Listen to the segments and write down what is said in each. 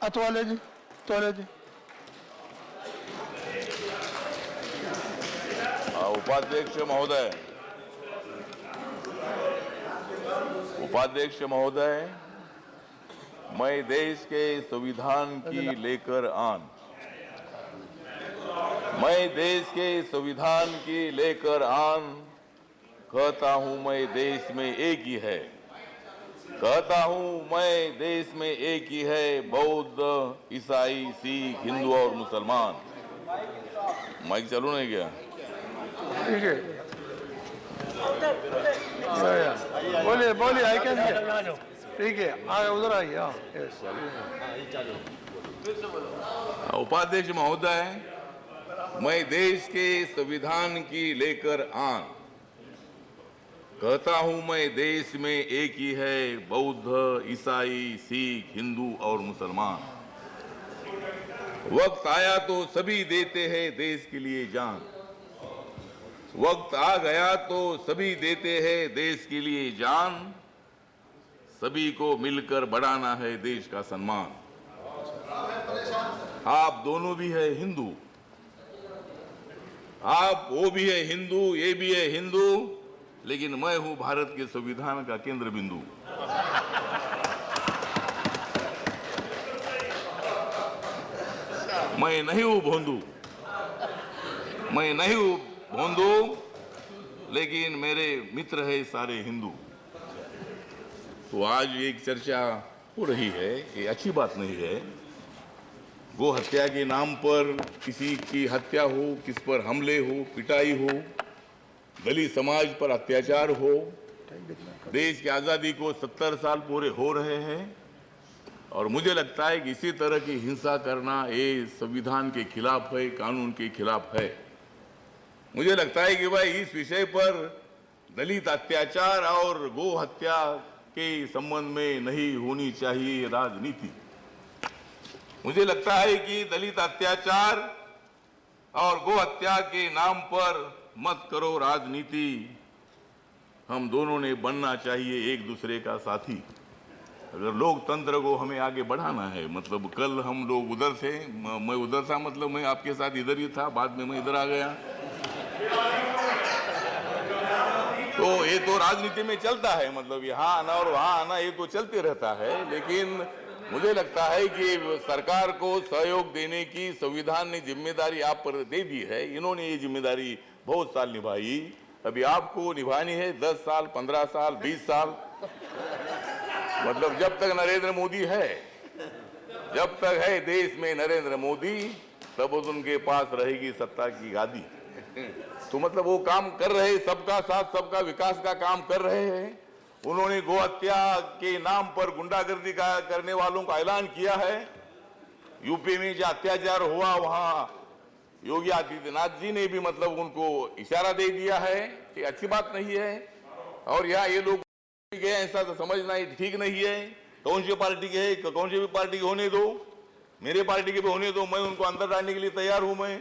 अतवाले जी, तोले जी। उपाध्यक्ष महोदय, उपाध्यक्ष महोदय, मैं देश के संविधान की लेकर आन, मैं देश के संविधान की लेकर आन, कहता हूं मैं देश में एक ही है, कहता हूं मैं देश में एक ही है, बौद्ध, ईसाई, सिख, हिंदू और मुसलमान। माइक चालू नहीं गया? ठीक है, बोलिए बोलिए, आई कैन। ठीक है, उधर आइए। हाँ, यस। उपाध्यक्ष महोदय, मैं देश के संविधान की लेकर आन, कहता हूं मैं देश में एक ही है, बौद्ध, ईसाई, सिख, हिंदू और मुसलमान। वक्त आया तो सभी देते हैं देश के लिए जान, वक्त आ गया तो सभी देते हैं देश के लिए जान, सभी को मिलकर बढ़ाना है देश का सम्मान। आप दोनों भी है हिंदू, आप वो भी है हिंदू, ये भी है हिंदू, लेकिन मैं हूं भारत के संविधान का केंद्र बिंदु। मैं नहीं हूं भोंदू, मैं नहीं हूं भोंदू, लेकिन मेरे मित्र है सारे हिंदू। तो आज एक चर्चा हो रही है, ये अच्छी बात नहीं है। गो हत्या के नाम पर किसी की हत्या हो, किस पर हमले हो, पिटाई हो, दलित समाज पर अत्याचार हो, देश की आजादी को 70 साल पूरे हो रहे हैं, और मुझे लगता है कि इसी तरह की हिंसा करना ये संविधान के खिलाफ है, कानून के खिलाफ है। मुझे लगता है कि भाई इस विषय पर दलित अत्याचार और गो हत्या के संबंध में नहीं होनी चाहिए राजनीति। मुझे लगता है कि दलित अत्याचार और गो हत्या के नाम पर मत करो राजनीति। हम दोनों ने बनना चाहिए एक दूसरे का साथी। अगर लोकतंत्र को हमें आगे बढ़ाना है, मतलब कल हम लोग उधर थे, मैं उधर था, मतलब मैं आपके साथ इधर ही था, बाद में मैं इधर आ गया। तो ये तो राजनीति में चलता है, मतलब यहाँ आना और वहाँ आना ये तो चलते रहता है, लेकिन मुझे लगता है कि सरकार को सहयोग देने की संविधान ने जिम्मेदारी आप पर दे दी है। इन्होंने ये जिम्मेदारी बहुत साल निभाई, अभी आपको निभानी है 10 साल, 15 साल, 20 साल, मतलब जब तक नरेंद्र मोदी है, जब तक है देश में नरेंद्र मोदी, तब उनके पास रहेगी सत्ता की गादी। तो मतलब वो काम कर रहे, सबका साथ सबका विकास का काम कर रहे हैं। उन्होंने गो हत्या के नाम पर गुंडागर्दी का करने वालों का ऐलान किया है। यूपी में जो अत्याचार हुआ, वहां योगी आदित्यनाथ जी ने भी मतलब उनको इशारा दे दिया है कि अच्छी बात नहीं है, और यहाँ ये लोग गए ऐसा तो समझना ही ठीक नहीं है। कौन सी पार्टी के है, कौन सी भी पार्टी के होने दो, मेरे पार्टी के भी होने दो, मैं उनको अंदर डालने के लिए तैयार हूं। मैं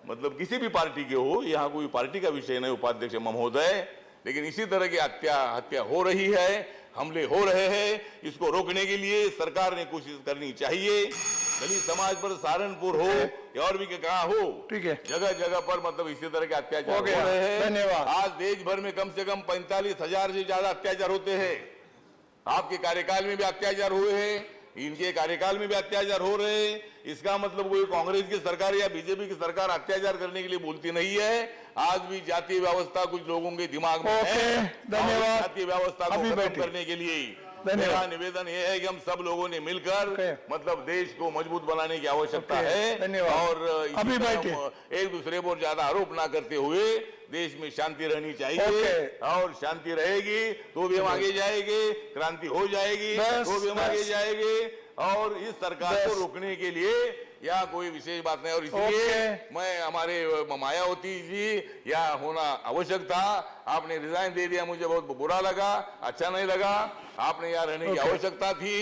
मतलब किसी भी पार्टी के हो, यहाँ कोई पार्टी का विषय नहीं उपाध्यक्ष महोदय, लेकिन इसी तरह की हत्या हो रही है, हमले हो रहे हैं, इसको रोकने के लिए सरकार ने कोशिश करनी चाहिए। दलित समाज पर सहारनपुर हो या और भी कहाँ हो, ठीक है, जगह जगह पर मतलब इसी तरह के अत्याचार हो रहे हैं। धन्यवाद। आज देश भर में कम से कम 45,000 से ज्यादा अत्याचार होते हैं। आपके कार्यकाल में भी अत्याचार हुए हैं, इनके कार्यकाल में भी अत्याचार हो रहे हैं। इसका मतलब कोई कांग्रेस की सरकार या बीजेपी की सरकार अत्याचार करने के लिए बोलती नहीं है। आज भी जातीय व्यवस्था कुछ लोगों के दिमाग में है। धन्यवाद। जातीय व्यवस्था को खत्म करने के लिए मेरा निवेदन यह है कि हम सब लोगों ने मिलकर मतलब देश को मजबूत बनाने की आवश्यकता है, और एक दूसरे पर ज्यादा आरोप ना करते हुए देश में शांति रहनी चाहिए, और शांति रहेगी तो भी हम आगे जाएंगे, क्रांति हो जाएगी तो भी हम आगे जाएंगे, और इस सरकार को रोकने के लिए या कोई विशेष बात नहीं। और इसलिए मैं हमारे मायावती जी यहाँ होना आवश्यक था, आपने रिजाइन दे दिया, मुझे बहुत बुरा लगा, अच्छा नहीं लगा। आपने यहाँ रहने की आवश्यकता थी।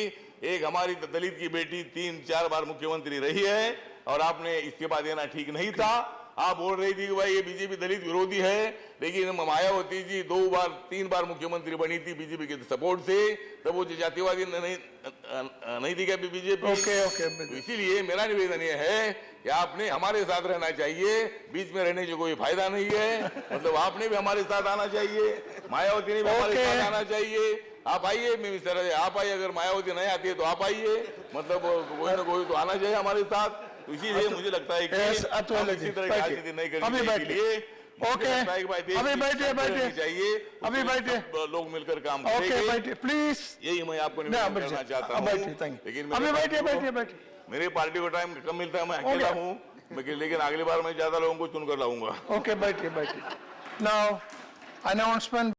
एक हमारी दलित की बेटी 3-4 बार मुख्यमंत्री रही है, और आपने इस्तीफा देना ठीक नहीं था। आप बोल रही थी कि भाई ये बीजेपी दलित विरोधी है, लेकिन मायावती जी 2-3 बार मुख्यमंत्री बनी थी बीजेपी के सपोर्ट से, तब वो जातिवादी नहीं थी क्या बीजेपी? ओके। इसीलिए मेरा निवेदन ये है कि आपने हमारे साथ रहना चाहिए, बीच में रहने से कोई फायदा नहीं है। मतलब आपने भी हमारे साथ आना चाहिए, मायावती ने भी हमारे साथ आना चाहिए। आप आइए, मिस्टर आप आइए, अगर मायावती नहीं आती है तो आप आइए, मतलब कोई ना कोई तो आना चाहिए हमारे साथ। तो इसीलिए मुझे लगता है कि हम इसी तरह की राजनीति नहीं करनी चाहिए। ओके, अभी बैठिए चाहिए, अभी बैठिए, लोग मिलकर काम ओके करेंगे। बैठिए प्लीज। यही मैं आपको निवेदन करना चाहता हूँ। लेकिन अभी बैठिए। मेरे पार्टी को टाइम कम मिलता है, मैं अकेला हूँ, लेकिन अगली बार मैं ज्यादा लोगों को चुनकर लाऊंगा। ओके बैठिए। Now announcement